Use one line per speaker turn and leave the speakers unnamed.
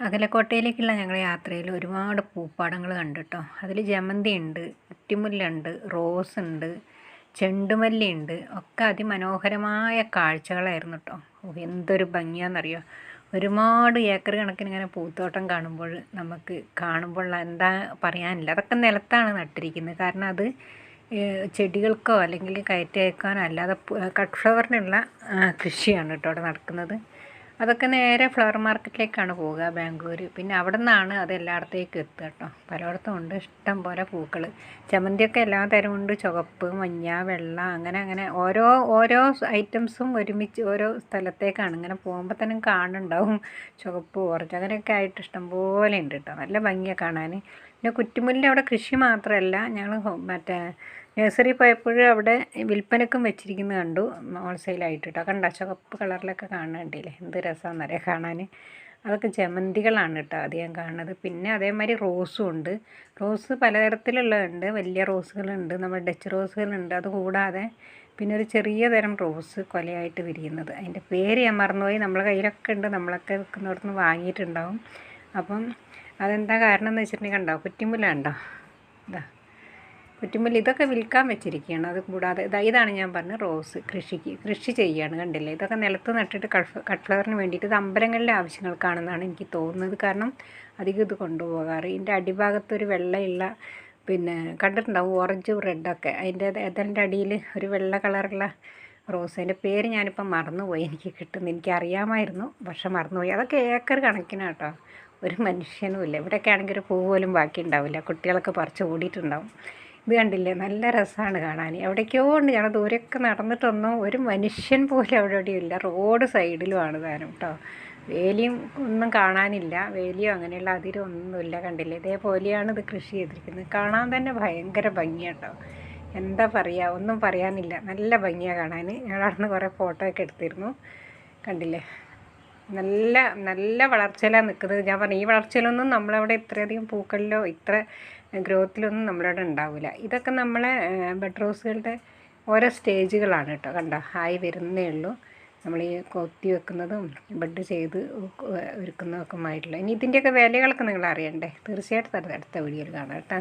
അകലക്കോട്ടയിലേക്കുള്ള ഞങ്ങളുടെ യാത്രയിൽ ഒരുപാട് പൂപ്പാടങ്ങൾ കണ്ടു കേട്ടോ. അതിൽ ജമന്തി ഉണ്ട്, കുറ്റിമുല്ലുണ്ട്, റോസ് ഉണ്ട്, ചെണ്ടുമല്ലിയുണ്ട്. ഒക്കെ അതിമനോഹരമായ കാഴ്ചകളായിരുന്നു കേട്ടോ. എന്തൊരു ഭംഗിയാണെന്നറിയോ. ഒരുപാട് ഏക്കർ കണക്കിന് ഇങ്ങനെ പൂത്തോട്ടം കാണുമ്പോൾ നമുക്ക് കാണുമ്പോൾ എന്താ പറയാനില്ല. അതൊക്കെ നിലത്താണ് നട്ടിരിക്കുന്നത്. കാരണം അത് ചെടികൾക്കോ അല്ലെങ്കിൽ കയറ്റി അയക്കാനോ അല്ലാതെ കട്ട് ഫ്ലവറിനുള്ള കൃഷിയാണ് കേട്ടോ അവിടെ നടക്കുന്നത്. അതൊക്കെ നേരെ ഫ്ലവർ മാർക്കറ്റിലേക്കാണ് പോവുക, ബാംഗ്ലൂർ. പിന്നെ അവിടെ നിന്നാണ് അത് എല്ലായിടത്തേക്കും എത്തുക കേട്ടോ. പലയിടത്തും ഉണ്ട് ഇഷ്ടം പോലെ പൂക്കൾ. ജമന്തിയൊക്കെ എല്ലാ തരം ഉണ്ട്, ചുവപ്പ്, മഞ്ഞ, വെള്ള, അങ്ങനെ അങ്ങനെ ഓരോ ഓരോ ഐറ്റംസും ഒരുമിച്ച് ഓരോ സ്ഥലത്തേക്കാണ്. ഇങ്ങനെ പോകുമ്പോൾ തന്നെ കാണുന്നുണ്ടാവും ചുവപ്പ്, ഓറഞ്ച്, അങ്ങനെയൊക്കെ ആയിട്ട് ഇഷ്ടം പോലെ ഉണ്ട് കേട്ടോ. നല്ല ഭംഗിയാണ് കാണാൻ. പിന്നെ കുറ്റിമുല്ലിൻ്റെ അവിടെ കൃഷി മാത്രമല്ല, ഞങ്ങൾ മറ്റേ നഴ്സറി പോയപ്പോൾ അവിടെ വിൽപ്പനക്കും വെച്ചിരിക്കുന്നത് കണ്ടു, ഹോൾസെയിലായിട്ട് കേട്ടോ. കണ്ട ചുവപ്പ് കളറിലൊക്കെ കാണാണ്ടില്ലേ, എന്ത് രസമാണെന്നറിയാം കാണാൻ. അതൊക്കെ ജമന്തികളാണ് കേട്ടോ അധികം കാണുന്നത്. പിന്നെ അതേമാതിരി റോസും ഉണ്ട്. റോസ് പലതരത്തിലുള്ളതുണ്ട്. വലിയ റോസുകളുണ്ട്, നമ്മൾ ഡച്ച് റോസുകളുണ്ട്. അതുകൂടാതെ പിന്നെ ഒരു ചെറിയ തരം റോസ് കൊലയായിട്ട് വിരിയുന്നത്, അതിൻ്റെ പേര് ഞാൻ മറന്നുപോയി. നമ്മളെ കയ്യിലൊക്കെ ഉണ്ട്, നമ്മളൊക്കെ വിൽക്കുന്നിടത്തുനിന്ന് വാങ്ങിയിട്ടുണ്ടാവും. അപ്പം അതെന്താ കാരണം എന്ന് വെച്ചിട്ടുണ്ടെങ്കിൽ കണ്ടോ, കുറ്റിമുല്ല ഉണ്ടോ, ഇതാ കുറ്റിമുല്ല. ഇതൊക്കെ വിൽക്കാൻ വെച്ചിരിക്കുകയാണ്. അത് കൂടാതെ ഇതാണ് ഞാൻ പറഞ്ഞ റോസ് കൃഷി ചെയ്യുകയാണ്, കണ്ടില്ലേ. ഇതൊക്കെ നിലത്ത് നട്ടിട്ട് കട്ട് ഫ്ലവറിന് വേണ്ടിയിട്ട് ഇത് അമ്പലങ്ങളിലെ ആവശ്യങ്ങൾക്കാണെന്നാണ് എനിക്ക് തോന്നുന്നത്. കാരണം അധികം ഇത് കൊണ്ടുപോകാറ്. ഇതിൻ്റെ അടിഭാഗത്തൊരു വെള്ളയുള്ള പിന്നെ കണ്ടിട്ടുണ്ടാവും, ഓറഞ്ചും റെഡൊക്കെ. അതിൻ്റെ അടിയിൽ ഒരു വെള്ള കളറുള്ള റോസ്. അതിൻ്റെ പേര് ഞാനിപ്പം മറന്നുപോയി, എനിക്ക് അറിയാമായിരുന്നു, പക്ഷെ മറന്നുപോയി. അതൊക്കെ ഏക്കർ കണക്കിനാണ് കേട്ടോ. ഒരു മനുഷ്യനുമില്ല. ഇവിടെയൊക്കെ ആണെങ്കിൽ ഒരു പൂ പോലും ബാക്കി ഉണ്ടാവില്ല, കുട്ടികളൊക്കെ പറിച്ച് ഓടിയിട്ടുണ്ടാവും. ഇത് കണ്ടില്ലേ, നല്ല രസമാണ് കാണാൻ. എവിടേക്കോ ഉണ്ട്, ഞങ്ങൾ ദൂരെയൊക്കെ നടന്നിട്ടൊന്നും ഒരു മനുഷ്യൻ പോലും അവിടെ എവിടെയും ഇല്ല. റോഡ് സൈഡിലുമാണ് താനും കേട്ടോ. വേലിയും ഒന്നും കാണാനില്ല, വേലിയോ അങ്ങനെയുള്ള അതിരൊന്നുമില്ല. കണ്ടില്ലേ, ഇതേപോലെയാണ് ഇത് കൃഷി ചെയ്തിരിക്കുന്നത്. കാണാൻ തന്നെ ഭയങ്കര ഭംഗിയാണ് കേട്ടോ. എന്താ പറയുക, ഒന്നും പറയാനില്ല, നല്ല ഭംഗിയാണ് കാണാൻ. ഞങ്ങൾ അവിടെ നിന്ന് കുറേ ഫോട്ടോ ഒക്കെ എടുത്തിരുന്നു, കണ്ടില്ലേ. നല്ല നല്ല വളർച്ചയിലാണ് നിൽക്കുന്നത്. ഞാൻ പറഞ്ഞു, ഈ വളർച്ചയിലൊന്നും നമ്മളവിടെ ഇത്രയധികം പൂക്കളിലോ ഇത്ര ഗ്രോത്തിലൊന്നും നമ്മളവിടെ ഉണ്ടാവില്ല. ഇതൊക്കെ നമ്മളെ ബഡ് റോസുകളുടെ ഓരോ സ്റ്റേജുകളാണ് കേട്ടോ. കണ്ടോ, ആയി വരുന്നേ ഉള്ളൂ. നമ്മൾ ഈ കൊത്തി വെക്കുന്നതും ബഡ് ചെയ്ത് ഒരുക്കുന്നതൊക്കെ ആയിട്ടുള്ള. ഇനി ഇതിൻ്റെയൊക്കെ വിലകളൊക്കെ നിങ്ങൾ അറിയണ്ടേ, തീർച്ചയായിട്ടും അടുത്ത വീഡിയോയിൽ കാണാം കേട്ടോ.